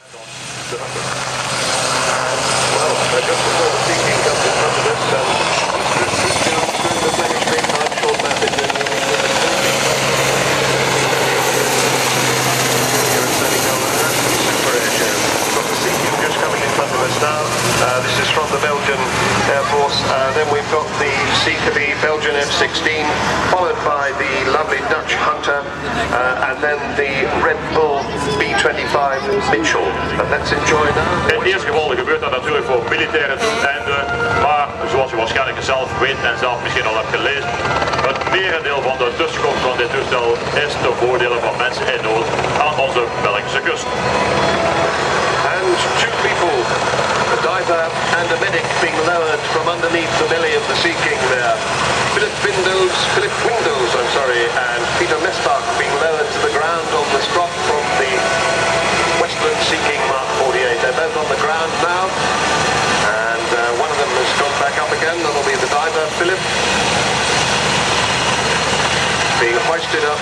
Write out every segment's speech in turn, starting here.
Well, just before the Seaking comes in front of us, down through the Flemish Maritime short map into here at Sanicole, super Airshow. Got the Seaking just coming in front of us now. This is from the Belgian Air Force. Then we've got the Seaking Belgian F-16, followed by the lovely Dutch Hunter, and then the Red Bull B-25 Mitchell. Let's enjoy now. In het eerste geval gebeurt dat natuurlijk voor militairen doeleinden, maar zoals je waarschijnlijk zelf weet en zelf misschien al hebt gelezen, het merendeel van de tussenkomst van dit toestel is ten voordele van mensen in nood aan onze Belgische kust. And two people, a diver and a medic, being lowered from underneath the belly of the Seaking there. Philip Windels, and Peter Mesbach being lowered to the ground on the strop from the Westland Seaking Mk.48. They're both on the ground now, and one of them has gone back up again. That'll be the diver, Philip, being hoisted up.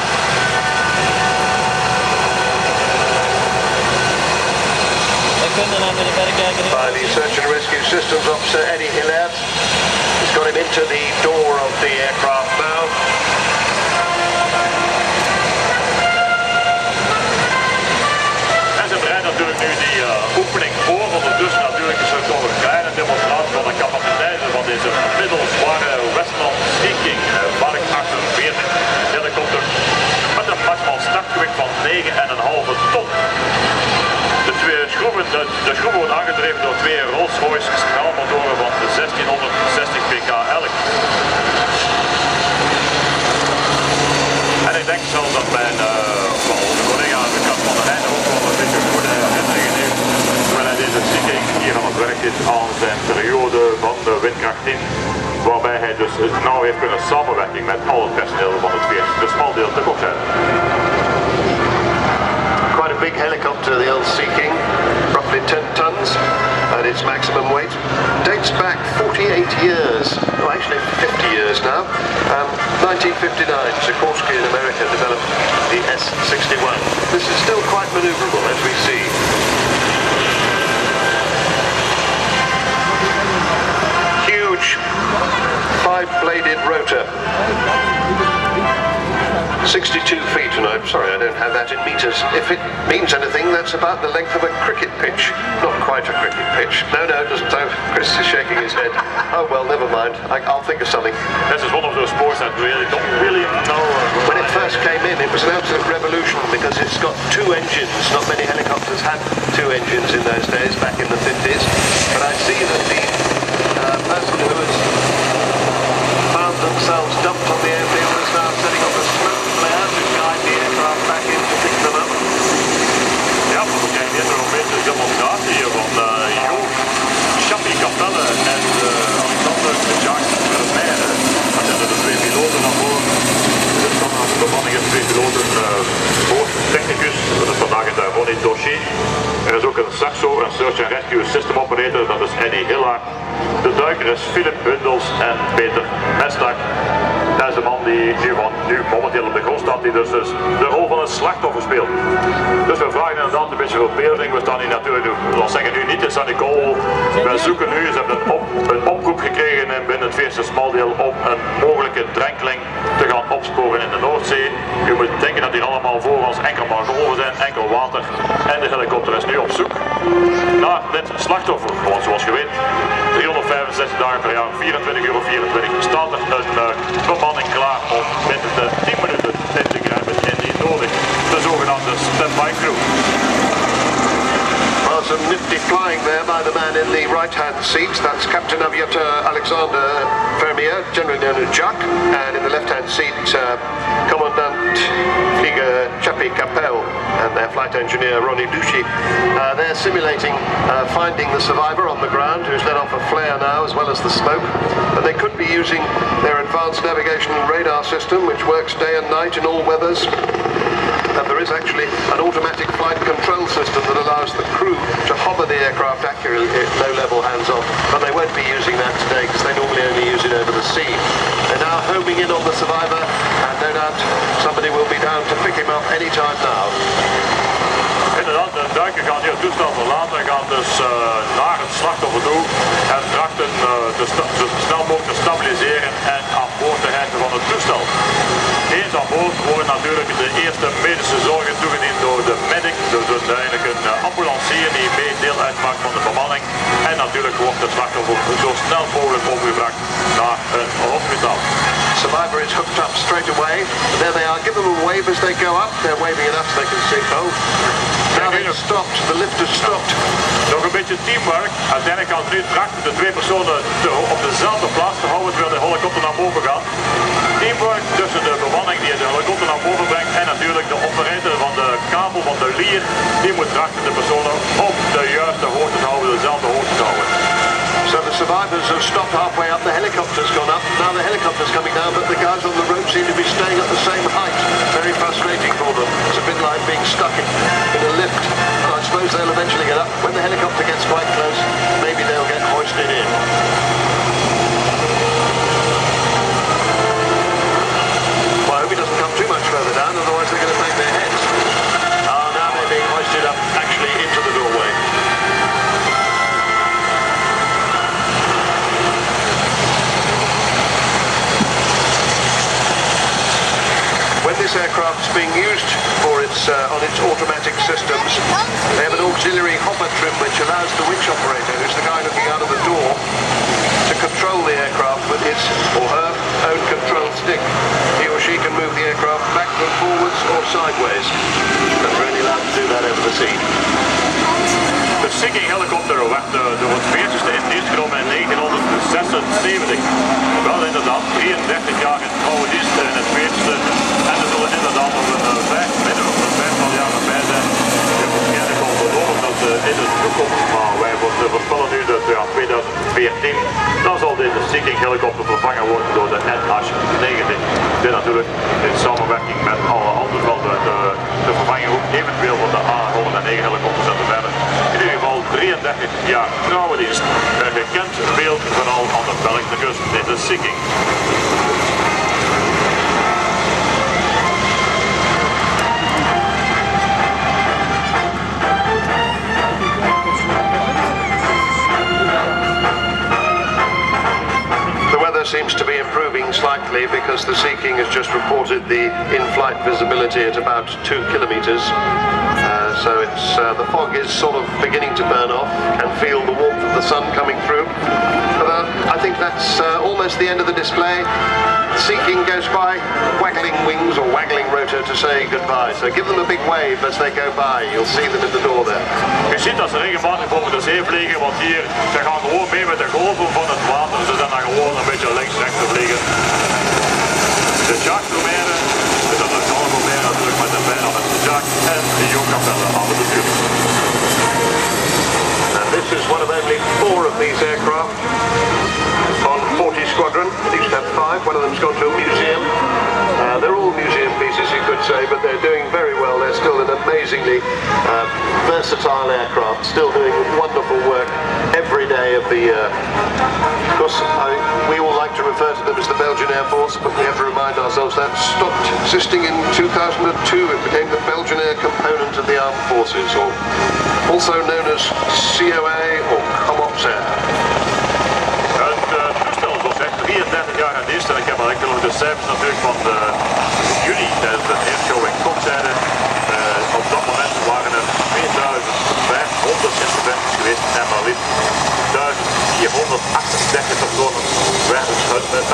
By the Search and Rescue Systems Officer Eddie Hillert. He's got him into the door of the aircraft now. En ze bereiden natuurlijk nu die opening voor. Ondertussen natuurlijk is er toch een kleine demonstratie van de capaciteiten van deze middelzware Westland Seaking Mark 48 helikopter met een maximaal startgewicht van 9,5 ton. De schroeven wordt aangedreven door twee Rolls-Royce straalmotoren van 1660 pk elk. En ik denk zelfs dat mijn collega Lucas van der Heijden ook wel een beetje goede herinneringen heeft terwijl hij deze Seaking hier aan het werk is aan zijn periode van de windkracht 10, waarbij hij dus nauw heeft kunnen samenwerken met al het personeel van het 40e smaldeel te Kokzijde. Quite a big helicopter, the old Seaking, roughly 10 tons at its maximum weight. Dates back 48 years, well actually 50 years now. 1959, Sikorsky in America developed the S-61. This is still quite manoeuvrable as we see. Huge 5-bladed rotor. 62 feet, and I'm sorry I don't have that in meters. If it means anything, that's about the length of a cricket pitch. Not quite a cricket pitch. No, it doesn't. Chris is shaking his head. Oh well, never mind. I'll think of something. This is one of those sports that really don't really know. When it first came in, it was an absolute revolution because it's got two engines. Not many helicopters had two engines in those days, back in the 50s. But I see that the person who has found themselves dumped on the airfield is now setting up a smoke flare to guide the aircraft back in to pick them up. Ja, we krijgen hier nog een beetje een demonstratie hier van Joop, Chappie Capelle en Alexander Jacques Vermeijden. Dat zijn de twee piloten van voor. De standaard bemanning is twee piloten, boordtechnicus, dat is vandaag in het dossier. Er is ook een SAXO, een Search and Rescue System Operator, dat is Eddie Hillard. De duiker is Philip Windels en Peter Mesbach. Dat is de man die nu momenteel op de grond staat, die dus de rol van een slachtoffer speelt. Dus we vragen inderdaad een beetje verbeelding. We staan hier natuurlijk, we zeggen nu niet in Sanicole. Wij zoeken nu, ze hebben een oproep gekregen binnen het 40e smaldeel om een mogelijke drenkeling te gaan opsporen in de Noordzee. U moet denken dat hier allemaal voor ons enkel maar golven zijn, enkel water. En de helikopter is nu op zoek naar dit slachtoffer. Want zoals je weet, 365 dagen per jaar, 24/24, staat er een bemanning klaar om binnen de 10 minuten in te grijpen indien nodig. De zogenaamde stand-by crew. Well, some nifty flying there by the man in the right-hand seat. That's Captain Aviator Alexander Vermeer, generally known as Jack, and in the left-hand seat, Commandant Flieger Chappie Capelle and their flight engineer Ronnie Duchy. They're simulating finding the survivor on the ground, who's let off a flare now as well as the smoke. And they could be using their advanced navigation and radar system, which works day and night in all weathers. And there is actually an automatic flight control system that allows the crew to hover the aircraft accurately at low level hands off, but they won't be using that today because they normally only use it over the sea. They're now homing in on the survivor, and no doubt somebody will be down to pick him up any time now. Het inderdaad, de duiker gaat hier het toestel verlaten en gaat dus naar het slachtoffer toe en trachten zo snel mogelijk te stabiliseren en aan boord te hijsen van het toestel. Eens aan boord worden natuurlijk de eerste medische zorgen toegediend door de medic, dus eigenlijk een ambulancier die mee deel uitmaakt van de bemanning. En natuurlijk wordt het slachtoffer zo snel mogelijk overgebracht naar een hospitaal. Survivor is hooked up straight away. There they are. Give them a wave as they go up. They're waving enough so they can see. Oh, now they've stopped. The lift has stopped. Nog een beetje teamwork. Uiteindelijk gaan ze nu trachten de twee personen op dezelfde plaats te houden terwijl de helikopter naar boven gaat. Teamwork tussen de bemanning die de helikopter naar boven brengt en natuurlijk de operator van de kabel van de lier. Die moet trachten de personen op de juiste hoogte te houden, dezelfde hoogte te houden. So the survivors have stopped halfway up, the helicopter's gone up, now the helicopter's coming down, but the guys on the rope seem to be staying at the same height. Very frustrating for them. It's a bit like being stuck in a lift, and I suppose they'll eventually get up. When the helicopter gets quite close, maybe they'll get hoisted in. Well, I hope he doesn't come too much further down, otherwise they're going to bang their heads. Oh, now they're being hoisted up, actually into the doorway. When this aircraft is being used for on its automatic systems, they have an auxiliary hopper trim which allows the winch operator, who's the guy looking out of the door, to control the aircraft with his or her own control stick. He or she can move the aircraft backward, forwards or sideways. And we're only allowed to do that over the sea. De Seaking helikopter werd door het 40ste in dienst genomen in 1976. Wel inderdaad 33 jaar in trouwe dienst in het 40ste. En er zullen inderdaad nog een 5 jaar bij zijn. Je moet waarschijnlijk al verloren dat in de toekomst. Maar wij voorspellen nu dat in 2014 dan zal deze Seaking helikopter vervangen worden door de NH-90. Dit natuurlijk in samenwerking met alle andere velden de vervanging ook eventueel van de A109 helikopters en verder. In ieder geval 33 jaar trouwe dienst. Een gekend beeld vooral aan de Belgische kust. Dit is Seaking. Seems to be improving slightly because the Seaking has just reported the in-flight visibility at about 2 kilometers. So it's the fog is sort of beginning to burn off. Can feel the warmth of the sun coming through. But I think that's almost the end of the display. The Seaking goes by, waggling wings or waggling rotor to say goodbye. So give them a big wave as they go by. You'll see them at the door there. Je ziet dat ze regelmatig boven de zee vliegen, want hier, ze gaan gewoon mee met de golven van het water. Ze zijn dan gewoon een beetje links-rechts te vliegen. De jack proberen, dat is alle proberen natuurlijk met de pijn aan het jack en de jongkapellen aan de buur. And this is one of only 4 of these aircraft on 40 Squadron. They used to have 5, one of them's gone to a museum. They're all museum pieces you could say, but they're doing very well. They're still an amazingly versatile aircraft, still doing wonderful work every day of the year. Of course, we all like to refer to them as the Belgian Air Force, but we have to remind ourselves that stopped existing in 2002. It became the Belgian Air Component of the Armed Forces, or also known as COA or Comops Air. Het toestel was echt 33 jaar in dienst en ik heb al de cijfers natuurlijk van juni tijdens de Airshow in Kokzijde. Op dat moment waren er 2500 interventies geweest en maar liefst 1438 personen werden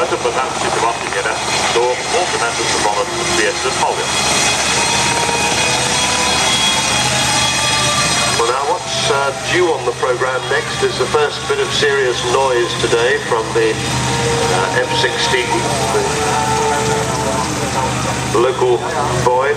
uit de benarde situatie gered door onze mensen van het 40e Schouwweer. Well, now what's due on the program next is the first bit of serious noise today from the F-16, the local boy.